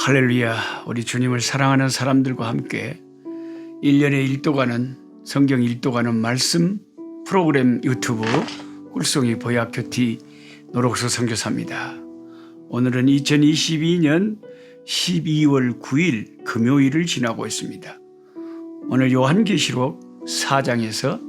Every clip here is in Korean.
할렐루야. 우리 주님을 사랑하는 사람들과 함께 1년에 1도가는 성경 1도가는 말씀 프로그램 유튜브 꿀송이 보약교티 노록소 선교사입니다. 오늘은 2022년 12월 9일 금요일을 지나고 있습니다. 오늘 요한계시록 4장에서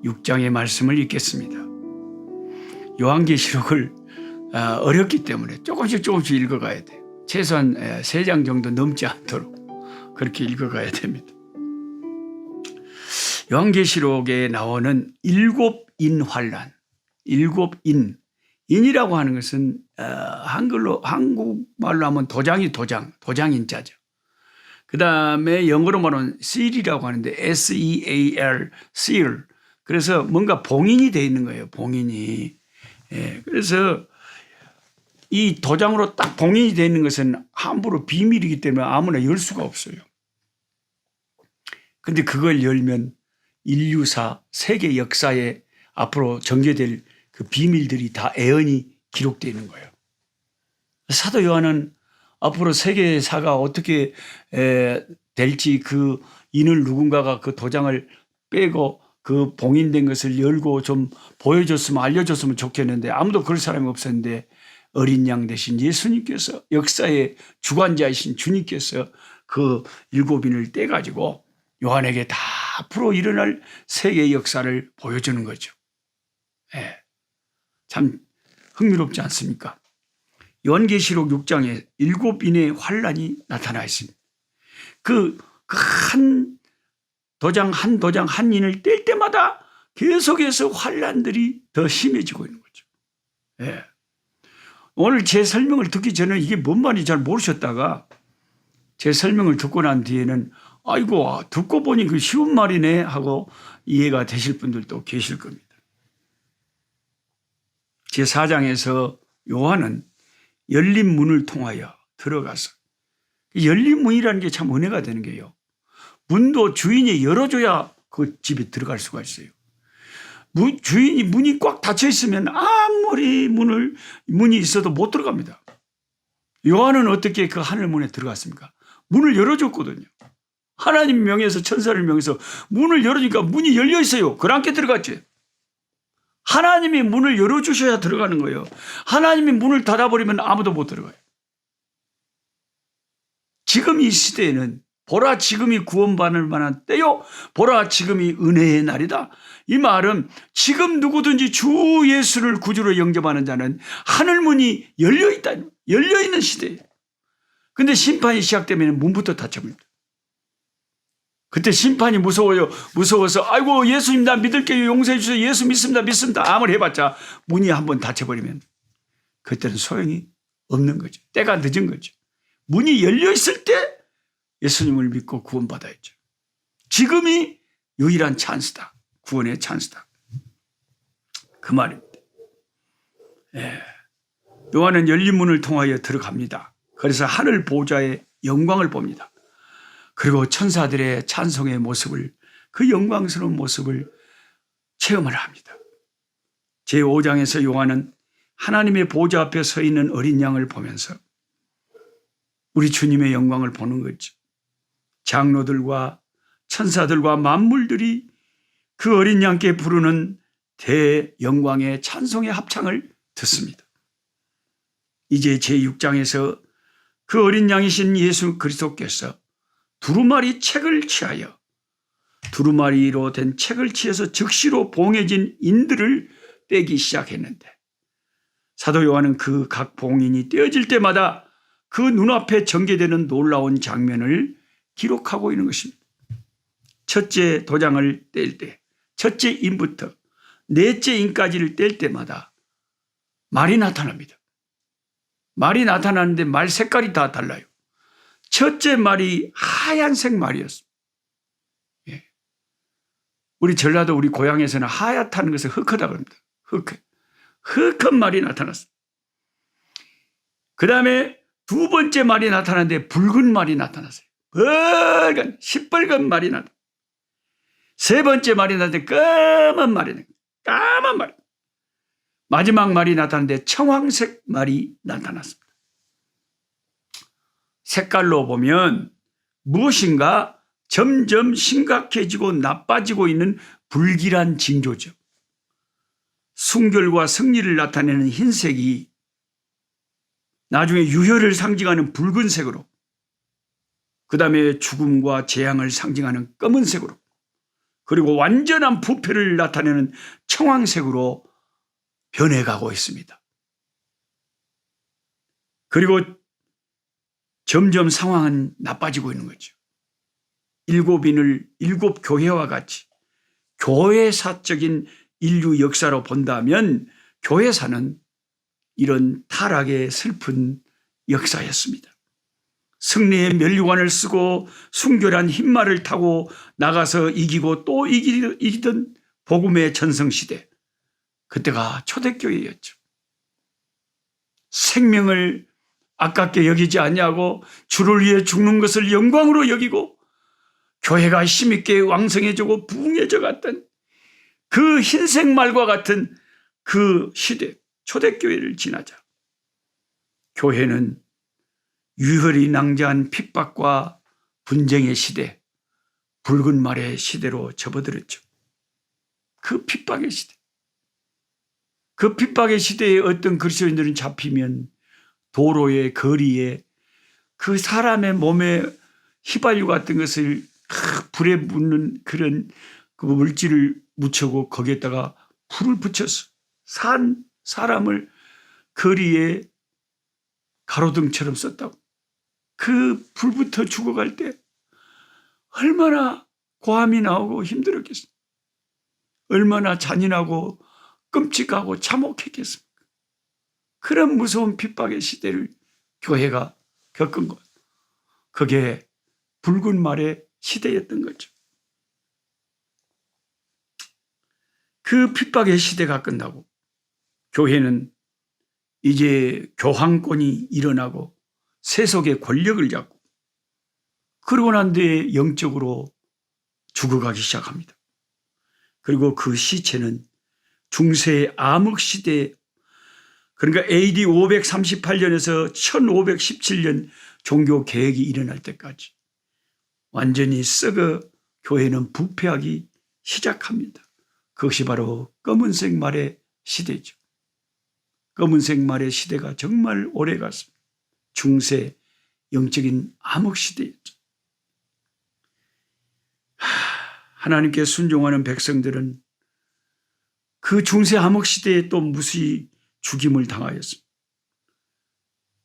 6장의 말씀을 읽겠습니다. 요한계시록을 어렵기 때문에 조금씩 읽어가야 돼요. 최소한 3장 정도 넘지 않도록 그렇게 읽어가야 됩니다. 요한계시록에 나오는 7인 환란, 7인, 인이라고 하는 것은 한국말로 하면 도장인자죠. 그 다음에 영어로 말하면 seal이라고 하는데 S-E-A-L, seal. 그래서 뭔가 봉인이 되어 있는 거예요, 봉인이. 그래서 이 도장으로 딱 봉인이 되어 있는 것은 함부로 비밀이기 때문에 아무나 열 수가 없어요. 근데 그걸 열면 인류사, 세계 역사에 앞으로 전개될 그 비밀들이 다 애언이 기록되어 있는 거예요. 사도 요한은 앞으로 세계사가 어떻게 될지 그 인을 누군가가 그 도장을 빼고 그 봉인된 것을 열고 좀 보여줬으면 알려줬으면 좋겠는데 아무도 그럴 사람이 없었는데 어린 양 대신 예수님께서 역사의 주관자이신 주님께서 그 7인을 떼가지고 요한에게 다 앞으로 일어날 세계의 역사를 보여주는 거죠. 참 흥미롭지 않습니까? 요한계시록 6장에 7인의 환란이 나타나 있습니다. 그 한 도장 한 인을 뗄 때마다 계속해서 환란들이 더 심해지고 있는 거죠. 오늘 제 설명을 듣기 전에 이게 뭔 말인지 잘 모르셨다가 제 설명을 듣고 난 뒤에는 아이고 듣고 보니 그 쉬운 말이네 하고 이해가 되실 분들도 계실 겁니다. 제4장에서 요한은 열린 문을 통하여 들어가서 열린 문이라는 게 참 은혜가 되는 게요. 문도 주인이 열어줘야 그 집에 들어갈 수가 있어요. 주인이 문이 꽉 닫혀 있으면 아무리 문이 있어도 못 들어갑니다. 요한은 어떻게 그 하늘 문에 들어갔습니까? 문을 열어줬거든요. 하나님 명에서 천사를 명해서 문을 열어주니까 문이 열려 있어요. 그랑께 들어갔지. 하나님이 문을 열어주셔야 들어가는 거예요. 하나님이 문을 닫아버리면 아무도 못 들어가요. 지금 이 시대에는 보라 지금이 구원받을 만한 때요. 보라 지금이 은혜의 날이다. 이 말은 지금 누구든지 주 예수를 구주로 영접하는 자는 하늘문이 열려있다. 열려있는 시대예요. 근데 심판이 시작되면 문부터 닫혀버립니다. 그때 심판이 무서워요. 무서워서 아이고 예수님 나 믿을게요. 용서해 주세요. 예수 믿습니다. 아무리 해봤자 문이 한번 닫혀버리면 그때는 소용이 없는 거죠. 때가 늦은 거죠. 문이 열려있을 때 예수님을 믿고 구원받아야죠. 지금이 유일한 찬스다. 구원의 찬스다. 그 말입니다. 요한은 열린 문을 통하여 들어갑니다. 그래서 하늘 보좌의 영광을 봅니다. 그리고 천사들의 찬송의 모습을, 그 영광스러운 모습을 체험을 합니다. 제5장에서 요한은 하나님의 보좌 앞에 서 있는 어린 양을 보면서 우리 주님의 영광을 보는 거죠. 장로들과 천사들과 만물들이 그 어린 양께 부르는 대영광의 찬송의 합창을 듣습니다. 이제 제6장에서 그 어린 양이신 예수 그리스도께서 두루마리 책을 취하여 두루마리로 된 책을 취해서 즉시로 봉해진 인들을 떼기 시작했는데 사도 요한은 그 각 봉인이 떼어질 때마다 그 눈앞에 전개되는 놀라운 장면을 기록하고 있는 것입니다. 첫째 도장을 뗄 때, 첫째 인부터 넷째 인까지를 뗄 때마다 말이 나타납니다. 말이 나타나는데 말 색깔이 다 달라요. 첫째 말이 하얀색 말이었습니다. 우리 전라도 우리 고향에서는 하얗다는 것을 흑하다고 합니다. 흑한 말이 나타났습니다. 그 다음에 두 번째 말이 나타났는데 붉은 말이 나타났어요. 시뻘건 말이 나타났어요. 세 번째 말이 나타났는데 까만 말이 까만 말. 마지막 말이 나타났는데 청황색 말이 나타났습니다. 색깔로 보면 무엇인가 점점 심각해지고 나빠지고 있는 불길한 징조죠. 순결과 승리를 나타내는 흰색이 나중에 유혈을 상징하는 붉은색으로, 그 다음에 죽음과 재앙을 상징하는 검은색으로, 그리고 완전한 부패를 나타내는 청황색으로 변해가고 있습니다. 그리고 점점 상황은 나빠지고 있는 거죠. 일곱인을 일곱 교회와 같이 교회사적인 인류 역사로 본다면 교회사는 이런 타락의 슬픈 역사였습니다. 승리의 면류관을 쓰고 순결한 흰말을 타고 나가서 이기고 또 이기던 복음의 전성시대, 그때가 초대교회였죠. 생명을 아깝게 여기지 아니하고 주를 위해 죽는 것을 영광으로 여기고 교회가 힘있게 왕성해지고 부흥해져 갔던 그 흰색 말과 같은 그 시대, 초대교회를 지나자 교회는 유혈이 낭자한 핍박과 분쟁의 시대, 붉은 말의 시대로 접어들었죠. 그 핍박의 시대. 그 핍박의 시대에 어떤 그리스도인들은 잡히면 도로에, 거리에 그 사람의 몸에 휘발유 같은 것을 불에 묻는 그런 그 물질을 묻히고 거기에다가 불을 붙여서 사람을 거리에 가로등처럼 썼다고. 그 불부터 죽어갈 때 얼마나 고함이 나오고 힘들었겠습니까? 얼마나 잔인하고 끔찍하고 참혹했겠습니까? 그런 무서운 핍박의 시대를 교회가 겪은 것. 그게 붉은 말의 시대였던 거죠. 그 핍박의 시대가 끝나고 교회는 이제 교황권이 일어나고 세속의 권력을 잡고, 그러고 난 뒤에 영적으로 죽어가기 시작합니다. 그리고 그 시체는 중세 암흑 시대, 그러니까 AD 538년에서 1517년 종교 개혁이 일어날 때까지 완전히 썩어 교회는 부패하기 시작합니다. 그것이 바로 검은색 말의 시대죠. 검은색 말의 시대가 정말 오래 갔습니다. 중세 영적인 암흑 시대였죠. 하나님께 순종하는 백성들은 그 중세 암흑 시대에 또 무수히 죽임을 당하였습니다.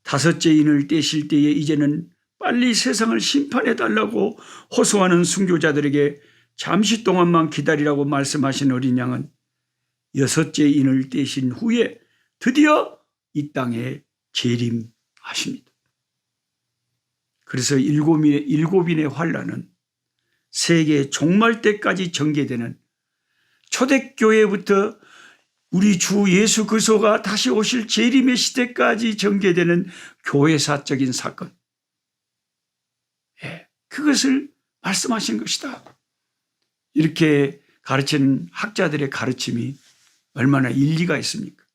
다섯째 인을 떼실 때에 이제는 빨리 세상을 심판해달라고 호소하는 순교자들에게 잠시 동안만 기다리라고 말씀하신 어린 양은 여섯째 인을 떼신 후에 드디어 이 땅에 재림하십니다. 그래서 일곱인의 환란은 세계 종말 때까지 전개되는, 초대교회부터 우리 주 예수 그리스도가 다시 오실 재림의 시대까지 전개되는 교회사적인 사건, 그것을 말씀하신 것이다. 이렇게 가르치는 학자들의 가르침이 얼마나 일리가 있습니까?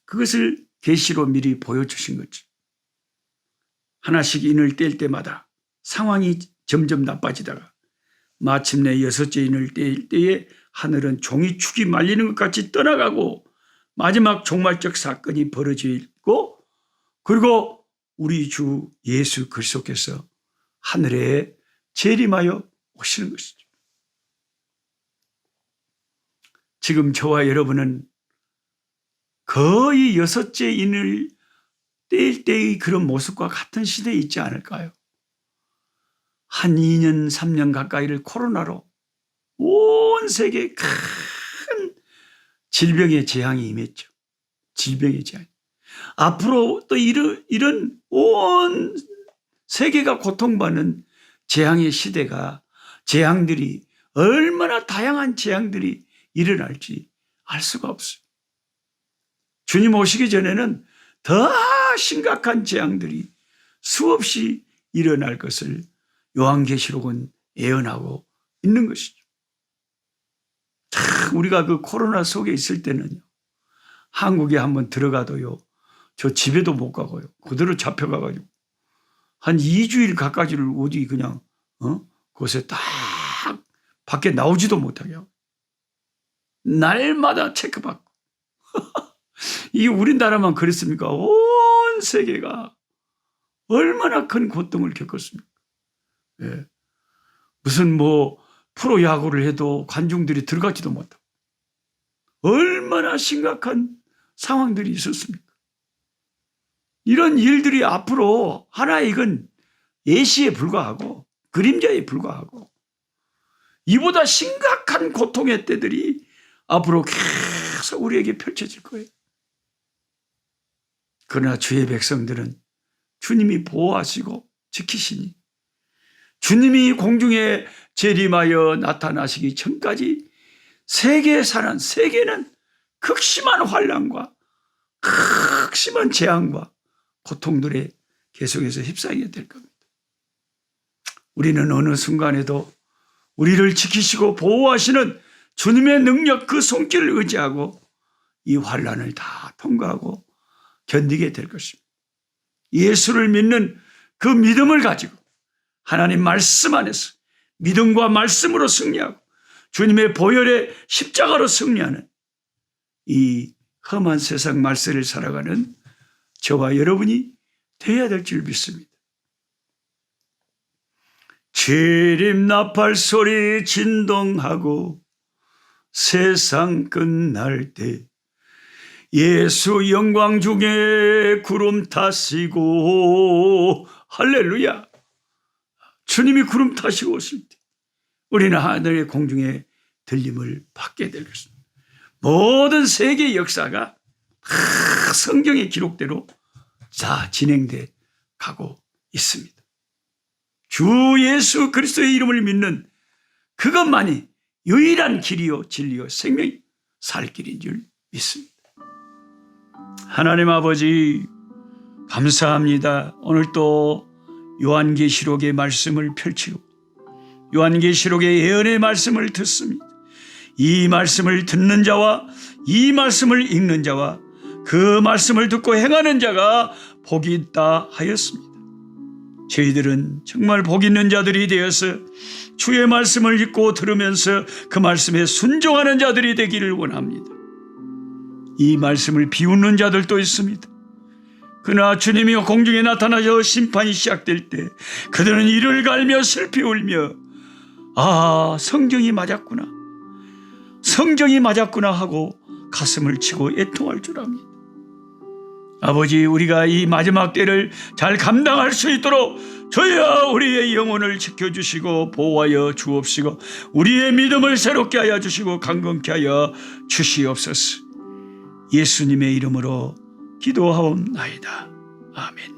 그것을 계시로 미리 보여주신 거죠. 하나씩 인을 뗄 때마다 상황이 점점 나빠지다가 마침내 여섯째 인을 뗄 때에 하늘은 종이축이 말리는 것 같이 떠나가고 마지막 종말적 사건이 벌어지고, 그리고 우리 주 예수 그리스도께서 하늘에 재림하여 오시는 것이죠. 지금 저와 여러분은 거의 여섯째 인을 뗄 때의 그런 모습과 같은 시대에 있지 않을까요? 한 2년, 3년 가까이를 코로나로 온 세계에 큰 질병의 재앙이 임했죠. 질병의 재앙. 앞으로 또 이런 온 세계가 고통받는 재앙의 시대가, 재앙들이 얼마나 다양한 재앙들이 일어날지 알 수가 없어요. 주님 오시기 전에는 더 심각한 재앙들이 수없이 일어날 것을 요한계시록은 예언하고 있는 것이죠. 참 우리가 그 코로나 속에 있을 때는요, 한국에 한번 들어가도요, 저 집에도 못 가고요. 그대로 잡혀가가지고 한 2주일 가까이를 어디 그냥 곳에 딱 밖에 나오지도 못하게 하고 날마다 체크받고 이게 우리나라만 그랬습니까? 온 세계가 얼마나 큰 고통을 겪었습니까? 예. 무슨 프로야구를 해도 관중들이 들어가지도 못하고 얼마나 심각한 상황들이 있었습니까? 이런 일들이 앞으로 하나의 이건 예시에 불과하고 그림자에 불과하고 이보다 심각한 고통의 때들이 앞으로 계속 우리에게 펼쳐질 거예요. 그러나 주의 백성들은 주님이 보호하시고 지키시니 주님이 공중에 재림하여 나타나시기 전까지 세계는 극심한 환난과 극심한 재앙과 고통들에 계속해서 휩싸이게 될 겁니다. 우리는 어느 순간에도 우리를 지키시고 보호하시는 주님의 능력 그 손길을 의지하고 이 환난을 다 통과하고 견디게 될 것입니다. 예수를 믿는 그 믿음을 가지고 하나님 말씀 안에서 믿음과 말씀으로 승리하고 주님의 보혈의 십자가로 승리하는 이 험한 세상 말세를 살아가는 저와 여러분이 되어야 될 줄 믿습니다. 재림 나팔 소리 진동하고 세상 끝날 때 예수 영광 중에 구름 타시고 할렐루야. 주님이 구름 타시고 오실 때 우리는 하늘의 공중에 들림을 받게 될 것입니다. 모든 세계 역사가 성경의 기록대로 다 진행돼 가고 있습니다. 주 예수 그리스도의 이름을 믿는 그것만이 유일한 길이요 진리요 생명이 살 길인 줄 믿습니다. 하나님 아버지 감사합니다. 오늘 또 요한계시록의 말씀을 펼치고 요한계시록의 예언의 말씀을 듣습니다. 이 말씀을 듣는 자와 이 말씀을 읽는 자와 그 말씀을 듣고 행하는 자가 복이 있다 하였습니다. 저희들은 정말 복 있는 자들이 되어서 주의 말씀을 읽고 들으면서 그 말씀에 순종하는 자들이 되기를 원합니다. 이 말씀을 비웃는 자들도 있습니다. 그러나 주님이 공중에 나타나셔 심판이 시작될 때 그들은 이를 갈며 슬피 울며 성경이 맞았구나 하고 가슴을 치고 애통할 줄 압니다. 아버지, 우리가 이 마지막 때를 잘 감당할 수 있도록 저희야 우리의 영혼을 지켜주시고 보호하여 주옵시고 우리의 믿음을 새롭게 하여 주시고 강건케 하여 주시옵소서. 예수님의 이름으로 기도하옵나이다. 아멘.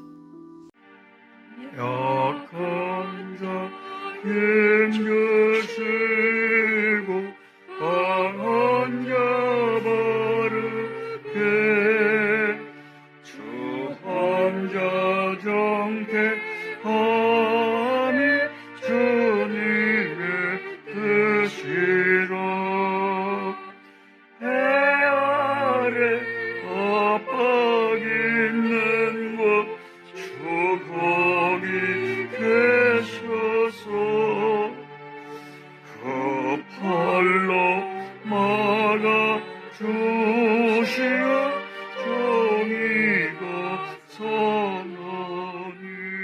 약한 자 힘쓰고